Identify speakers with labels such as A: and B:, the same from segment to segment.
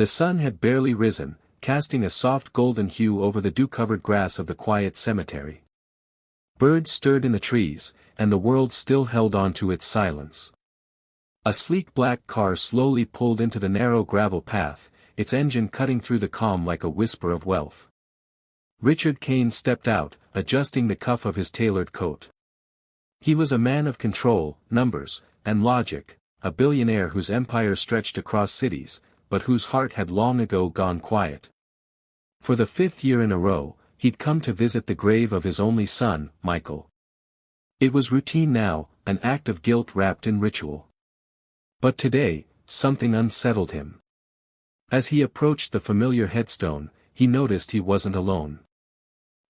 A: The sun had barely risen, casting a soft golden hue over the dew-covered grass of the quiet cemetery. Birds stirred in the trees, and the world still held on to its silence. A sleek black car slowly pulled into the narrow gravel path, its engine cutting through the calm like a whisper of wealth. Richard Kane stepped out, adjusting the cuff of his tailored coat. He was a man of control, numbers, and logic, a billionaire whose empire stretched across cities, but whose heart had long ago gone quiet. For the 5th year in a row, he'd come to visit the grave of his only son, Michael. It was routine now, an act of guilt wrapped in ritual. But today, something unsettled him. As he approached the familiar headstone, he noticed he wasn't alone.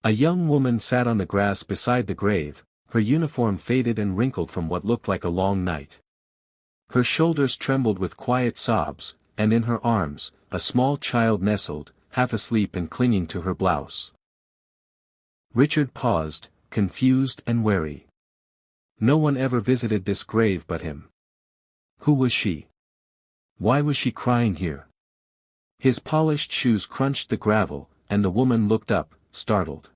A: A young woman sat on the grass beside the grave, her uniform faded and wrinkled from what looked like a long night. Her shoulders trembled with quiet sobs, and in her arms, a small child nestled, half asleep and clinging to her blouse. Richard paused, confused and wary. No one ever visited this grave but him. Who was she? Why was she crying here? His polished shoes crunched the gravel, and the woman looked up, startled.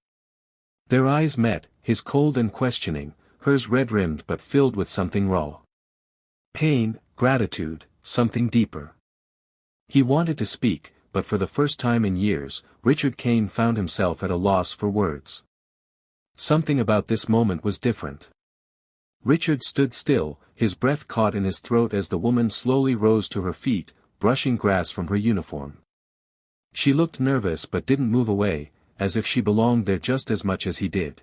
A: Their eyes met, his cold and questioning, hers red-rimmed but filled with something raw. Pain, gratitude, something deeper. He wanted to speak, but for the first time in years, Richard Kane found himself at a loss for words. Something about this moment was different. Richard stood still, his breath caught in his throat as the woman slowly rose to her feet, brushing grass from her uniform. She looked nervous but didn't move away, as if she belonged there just as much as he did.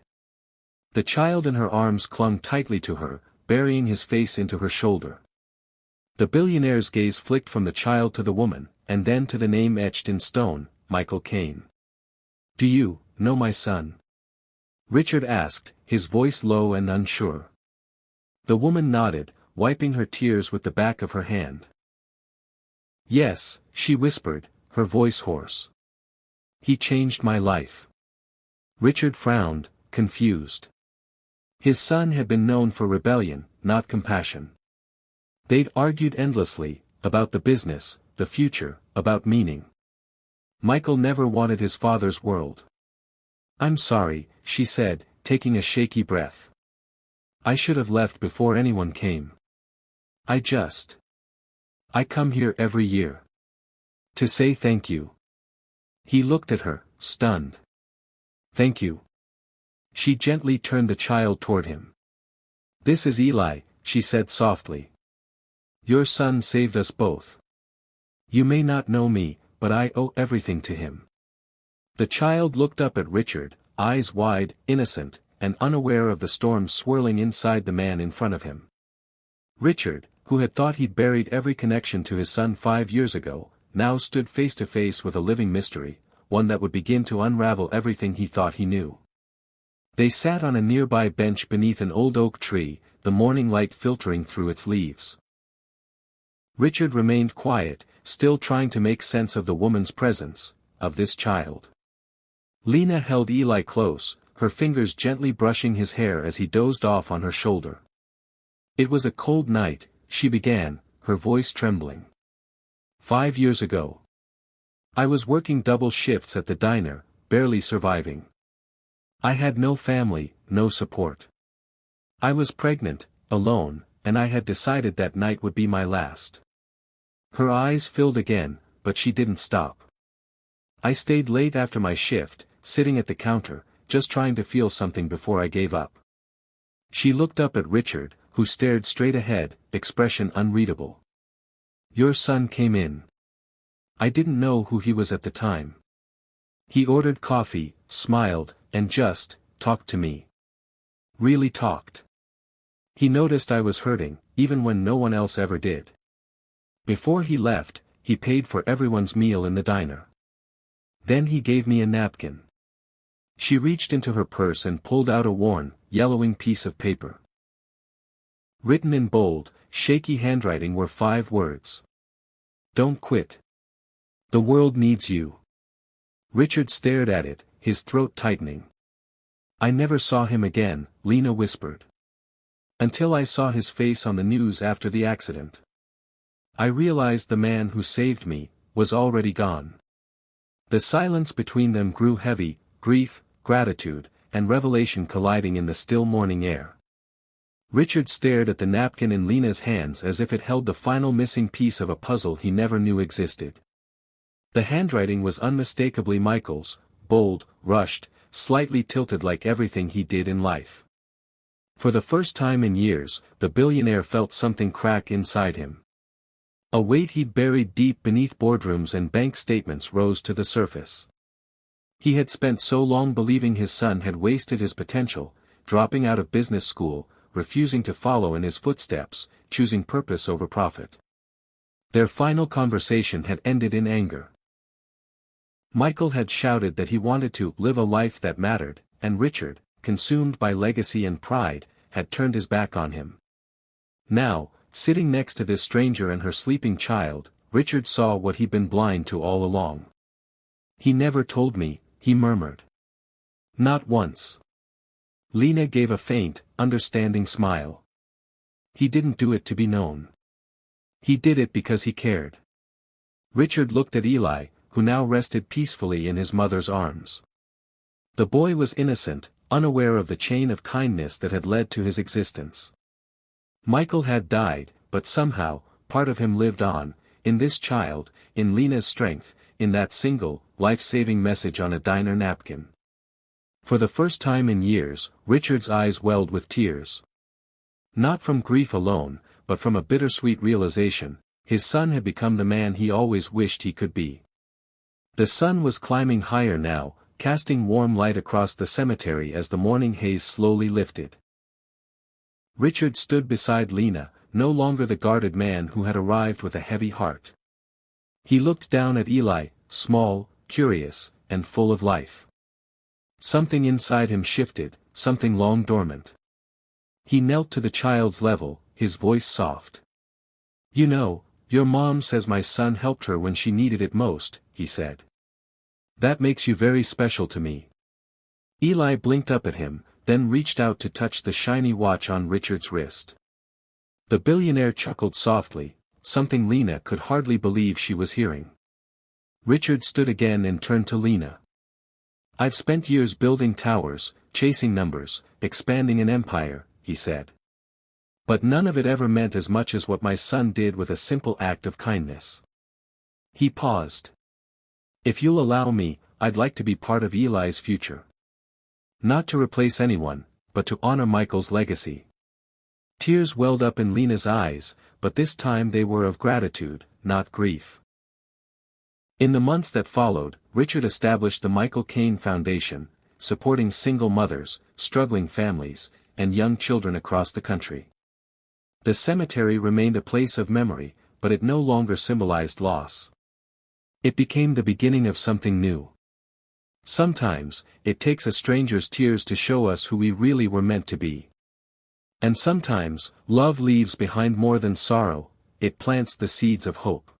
A: The child in her arms clung tightly to her, burying his face into her shoulder. The billionaire's gaze flicked from the child to the woman, and then to the name etched in stone, Michael Kane. "Do you know my son?" Richard asked, his voice low and unsure. The woman nodded, wiping her tears with the back of her hand. "Yes," she whispered, her voice hoarse. "He changed my life." Richard frowned, confused. His son had been known for rebellion, not compassion. They'd argued endlessly, about the business, the future, about meaning. Michael never wanted his father's world. "I'm sorry," she said, taking a shaky breath. "I should have left before anyone came. I come here every year. To say thank you." He looked at her, stunned. "Thank you." She gently turned the child toward him. "This is Eli," she said softly. "Your son saved us both. You may not know me, but I owe everything to him." The child looked up at Richard, eyes wide, innocent, and unaware of the storm swirling inside the man in front of him. Richard, who had thought he'd buried every connection to his son 5 years ago, now stood face to face with a living mystery, one that would begin to unravel everything he thought he knew. They sat on a nearby bench beneath an old oak tree, the morning light filtering through its leaves. Richard remained quiet, still trying to make sense of the woman's presence, of this child. Lena held Eli close, her fingers gently brushing his hair as he dozed off on her shoulder. "It was a cold night," she began, her voice trembling. 5 years ago. I was working double shifts at the diner, barely surviving. I had no family, no support. I was pregnant, alone, and I had decided that night would be my last." Her eyes filled again, but she didn't stop. "I stayed late after my shift, sitting at the counter, just trying to feel something before I gave up." She looked up at Richard, who stared straight ahead, expression unreadable. "Your son came in. I didn't know who he was at the time. He ordered coffee, smiled, and just talked to me. Really talked. He noticed I was hurting, even when no one else ever did. Before he left, he paid for everyone's meal in the diner. Then he gave me a napkin." She reached into her purse and pulled out a worn, yellowing piece of paper. Written in bold, shaky handwriting were 5 words. "Don't quit. The world needs you." Richard stared at it, his throat tightening. "I never saw him again," Lena whispered. "Until I saw his face on the news after the accident. I realized the man who saved me, was already gone. The silence between them grew heavy, grief, gratitude, and revelation colliding in the still morning air. Richard stared at the napkin in Lena's hands as if it held the final missing piece of a puzzle he never knew existed. The handwriting was unmistakably Michael's, bold, rushed, slightly tilted like everything he did in life. For the first time in years, the billionaire felt something crack inside him. A weight he'd buried deep beneath boardrooms and bank statements rose to the surface. He had spent so long believing his son had wasted his potential, dropping out of business school, refusing to follow in his footsteps, choosing purpose over profit. Their final conversation had ended in anger. Michael had shouted that he wanted to live a life that mattered, and Richard, consumed by legacy and pride, had turned his back on him. Now, sitting next to this stranger and her sleeping child, Richard saw what he'd been blind to all along. "He never told me," he murmured. "Not once." Lena gave a faint, understanding smile. "He didn't do it to be known. He did it because he cared." Richard looked at Eli, who now rested peacefully in his mother's arms. The boy was innocent, unaware of the chain of kindness that had led to his existence. Michael had died, but somehow, part of him lived on, in this child, in Lena's strength, in that single, life-saving message on a diner napkin. For the first time in years, Richard's eyes welled with tears. Not from grief alone, but from a bittersweet realization, his son had become the man he always wished he could be. The sun was climbing higher now, casting warm light across the cemetery as the morning haze slowly lifted. Richard stood beside Lena, no longer the guarded man who had arrived with a heavy heart. He looked down at Eli, small, curious, and full of life. Something inside him shifted, something long dormant. He knelt to the child's level, his voice soft. "You know, your mom says my son helped her when she needed it most," he said. "That makes you very special to me." Eli blinked up at him, then reached out to touch the shiny watch on Richard's wrist. The billionaire chuckled softly, something Lena could hardly believe she was hearing. Richard stood again and turned to Lena. "I've spent years building towers, chasing numbers, expanding an empire," he said. "But none of it ever meant as much as what my son did with a simple act of kindness." He paused. "If you'll allow me, I'd like to be part of Eli's future. Not to replace anyone, but to honor Michael's legacy." Tears welled up in Lena's eyes, but this time they were of gratitude, not grief. In the months that followed, Richard established the Michael Caine Foundation, supporting single mothers, struggling families, and young children across the country. The cemetery remained a place of memory, but it no longer symbolized loss. It became the beginning of something new. Sometimes, it takes a stranger's tears to show us who we really were meant to be. And sometimes, love leaves behind more than sorrow, it plants the seeds of hope.